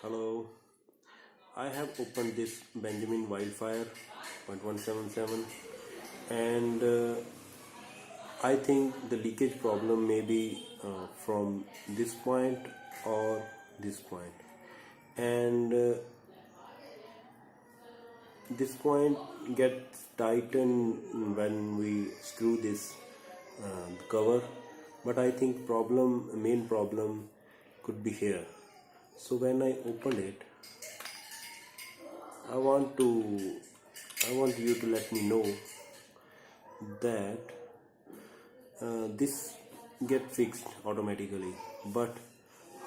Hello, I have opened this Bejamin wildfire 0.177 and I think the leakage problem may be from this point or this point, and this point gets tightened when we screw this cover, but I think main problem could be here. So when I open it, I want you to let me know that this get fixed automatically, but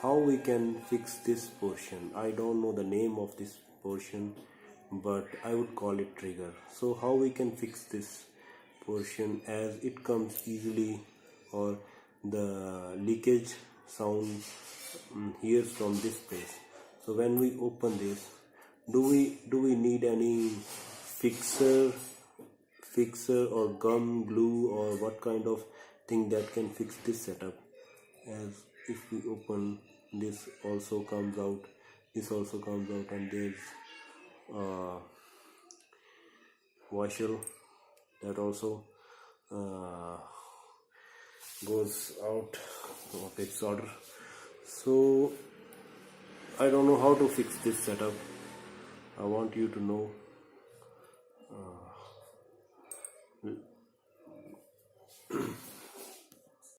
how we can fix this portion? I don't know the name of this portion, but I would call it trigger. So how we can fix this portion as it comes easily, or the leakage sound hears from this place. So when we open this, do we need any fixer or gum glue or what kind of thing that can fix this setup? As if we open, this also comes out, and there's washer that also goes out of its order. So I don't know how to fix this setup. I want you to know